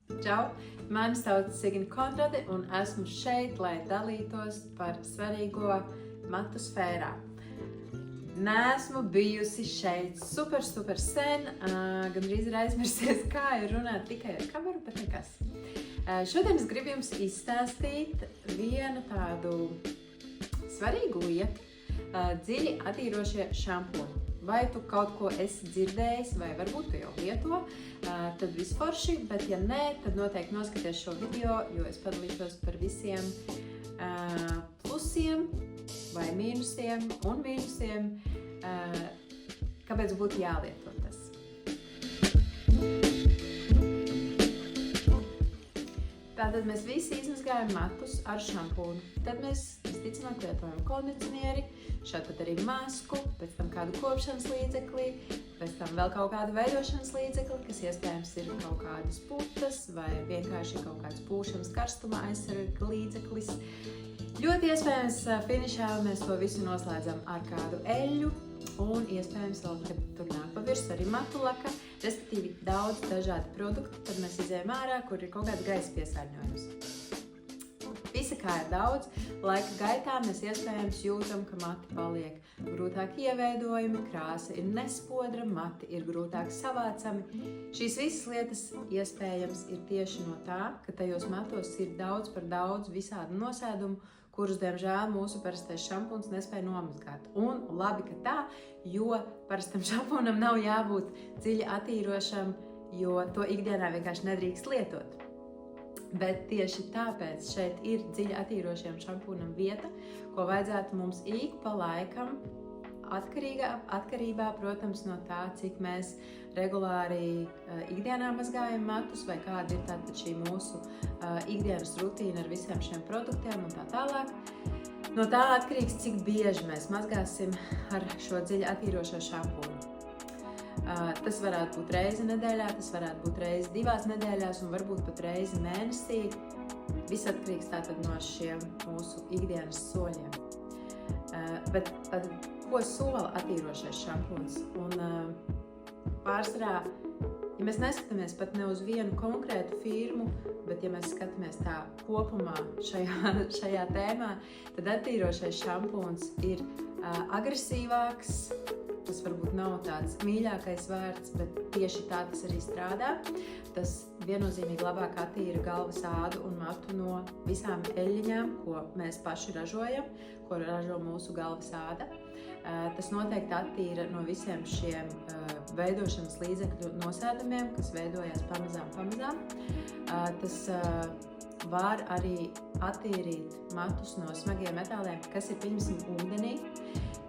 Čau! Mani sauc Signe Konrade un esmu šeit, lai dalītos par svarīgo matu sfērā. Neesmu bijusi šeit super sen, gandrīz ir aizmirsies, kā ir runāt tikai ar kameru, bet nekas. Šodien es gribu jums izstāstīt vienu tādu svarīgu lietu, dziļi attīrošie šampūni. Vai tu kaut ko esi dzirdējis, vai varbūt tu jau lieto, tad visforši, bet ja nē, tad noteikti noskaties šo video, jo es padalīšos par visiem plusiem vai mīnusiem un mīnusiem, kāpēc būtu jālieto tas. Tātad mēs visi izmazgājam matus ar šampūnu. Tad mēs visticamāk lietojam kondicionieri, šādi pat arī masku, pēc tam kādu kopšanas līdzekli, pēc tam vēl kaut kādu veidošanas līdzekli, kas iespējams ir kaut kādas putas vai vienkārši kaut kāds pūšanas karstuma aizsarga līdzeklis. Ļoti iespējams finišā mēs to visu noslēdzam ar kādu eļļu un iespējams vēl, kad tur nāk pa virsmu arī matulaka, respektīvi daudz dažādi produkti, tad mēs izējam ārā, kur ir kaut kāds gaisa piesārņojums. Visa kā ir daudz, laika gaitā mēs iespējams jūtam, ka mati paliek grūtāk ieveidojami, krāsa ir nespodra, mati ir grūtāk savācami. Šīs visas lietas iespējams ir tieši no tā, ka tajos matos ir daudz par daudz visādu nosēdumu, kurus, diemžēl, mūsu parastais šampūns nespēja nomazgāt. Un labi, ka tā, jo parastam šampūnam nav jābūt dziļi attīrošam, jo to ikdienā vienkārši nedrīkst lietot. Bet tieši tāpēc šeit ir dziļi attīrošiem šampūnam vieta, ko vajadzētu mums ik pa laikam, atkarībā, protams, no tā, cik mēs regulāri ikdienā mazgājam matus, vai kāda ir tātad šī mūsu ikdienas rutīna ar visiem šiem produktiem un tā tālāk. No tā atkarīgs, cik bieži mēs mazgāsim ar šo dziļi attīrošo šampūnu. Tas varētu būt reizi nedēļā, tas varētu būt reizi 2 nedēļās un varbūt pat reizi mēnesī. Viss atkarīgs tātad no šiem mūsu ikdienas soļiem. Bet ko sola attīrošais šampūns? Un pārsvarā, ja mēs neskatāmies pat ne uz vienu konkrētu firmu, bet ja mēs skatāmies tā kopumā šajā tēmā, tad attīrošais šampūns ir agresīvāks. Tas varbūt nav tāds mīļākais vārds, bet tieši tā tas arī strādā. Tas viennozīmīgi labāk attīra galvas ādu un matu no visām eļļiņām, ko mēs paši ražojam, ko ražo mūsu galvas āda. Tas noteikti attīra no visiem šiem veidošanas līdzekļu nosēdumiem, kas veidojās pamazām. Tas var arī attīrīt matus no smagiem metāliem, kas ir, pieņemsim, ūdenī.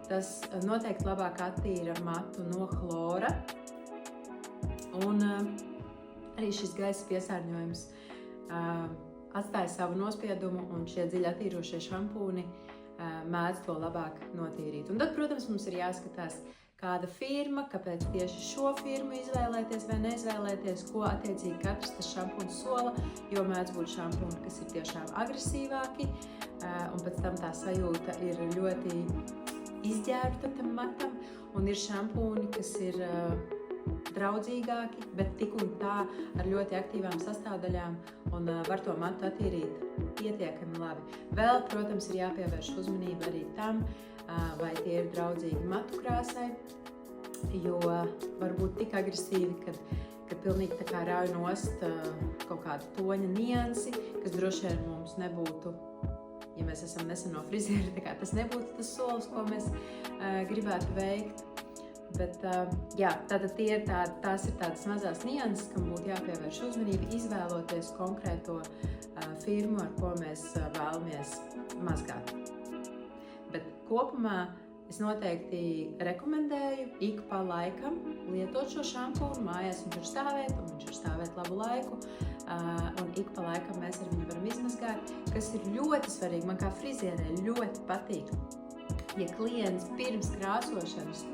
Tas noteikti labāk attīra matu no chlora, un arī šis gaisa piesārņojums atstāja savu nospiedumu, un šie dziļi attīrošie šampūni mēdz to labāk notīrīt. Un tad, protams, mums ir jāskatās, kāda firma, kāpēc tieši šo firmu izvēlēties vai neizvēlēties, ko attiecīgi katrs tas šampūns sola, jo mēdz būt šampūni, kas ir tiešām agresīvāki, un pēc tam tā sajūta ir ļoti izģērbta tam matam, un ir šampūni, kas ir draudzīgāki, bet tik un tā ar ļoti aktīvām sastāvdaļām un var to matu attīrīt pietiekami labi. Vēl, protams, ir jāpievērš uzmanība arī tam, vai tie ir draudzīgi matu krāsai, jo var būt tik agresīvi, kad pilnīgi tā kā rauj nost kaut kādu toņa niansi, kas droši vien mums nebūtu, ja mēs esam nesen no friziera, tā kā tas nebūtu tas solis, ko mēs gribētu veikt. Bet, jā, tātad tās ir tādas mazās nianses, kam būtu jāpievērš uzmanība, izvēloties konkrēto firmu, ar ko mēs vēlamies mazgāt. Bet kopumā es noteikti rekomendēju ik pa laikam lietot šo šampūnu. Mājās viņš ir stāvēt, un viņš ir stāvēt labu laiku. Un ik pa laikam mēs ar viņu varam izmazgāt, kas ir ļoti svarīgi. Man kā frizierei ļoti patīk, ja klients pirms krāsošanas,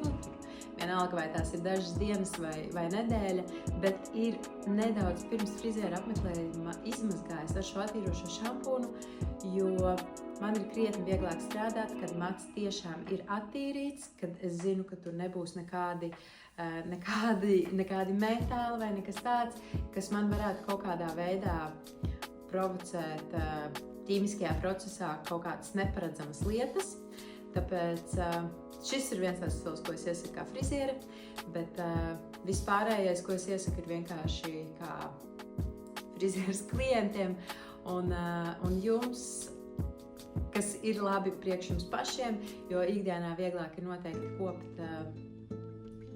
vienalga vai tās ir dažas dienas vai nedēļa, bet ir nedaudz pirms friziera apmeklējuma izmazgājis ar šo attīrošo šampūnu, jo man ir krietni vieglāk strādāt, kad mats tiešām ir attīrīts, kad es zinu, ka tur nebūs nekādi nekādi metāli vai nekas tāds, kas man varētu kaut kādā veidā provocēt ķīmiskajā procesā kaut kādas neparedzamas lietas. Tāpēc šis ir viens tāds solis, ko es iesaku kā friziere, bet vispārējais, ko es iesaku, ir vienkārši kā frizieres klientiem un jums, kas ir labi priekš jums pašiem, jo ikdienā vieglāk ir noteikti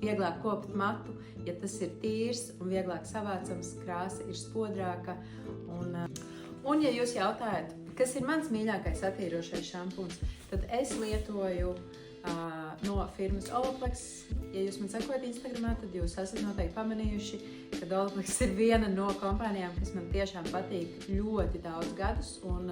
vieglāk kopt matu, ja tas ir tīrs un vieglāk savācams, krāsa ir spodrāka. Un ja jūs jautājat, kas ir mans mīļākais attīrošais šampūns, tad es lietoju no firmas Olaplex. Ja jūs man sekojat Instagramā, tad jūs esat noteikti pamanījuši, ka Olaplex ir viena no kompānijām, kas man tiešām patīk ļoti daudz gadus. Un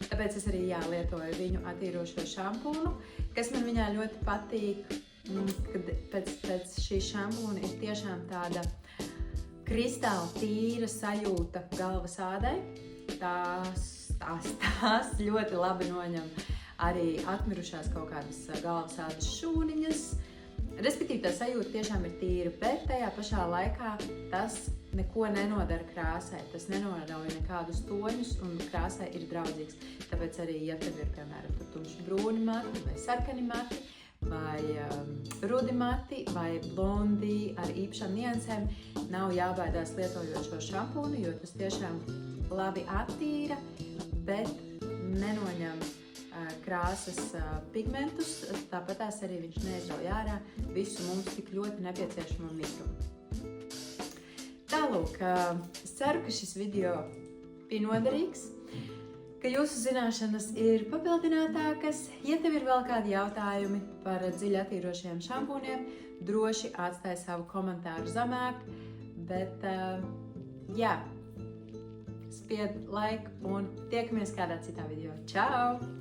tāpēc es arī lietoju viņu attīrošo šampūnu, kas man viņā ļoti patīk. Kad pēc šī šampūna ir tiešām tāda kristāla tīra sajūta galvas ādai. Tās ļoti labi noņem arī atmirušās kaut kādas galvas ādas šūniņas. Respektīvi, tā sajūta tiešām ir tīra, bet tajā pašā laikā tas neko nenodara krāsai. Tas nenorauj nekādus toņus un krāsai ir draudzīgs. Tāpēc arī, ja tev ir, piemēram, tumši brūni mati vai sarkani mati, vai rudi mati, vai blondi ar īpašām niansēm, nav jābaidās lietojot šo šampūnu, jo tas tiešām labi attīra, bet nenoņem krāsas pigmentus, tāpat arī viņš neizrauj ārā visu mums tik ļoti nepieciešamo mikrobu. Tālūk, es ceru, ka šis video bija noderīgs, ka jūsu zināšanas ir papildinātākas. Ja tev ir vēl kādi jautājumi par dziļi attīrošajiem šampūniem, droši atstāj savu komentāru zemāk, bet spied like un tiekamies kādā citā video. Čau!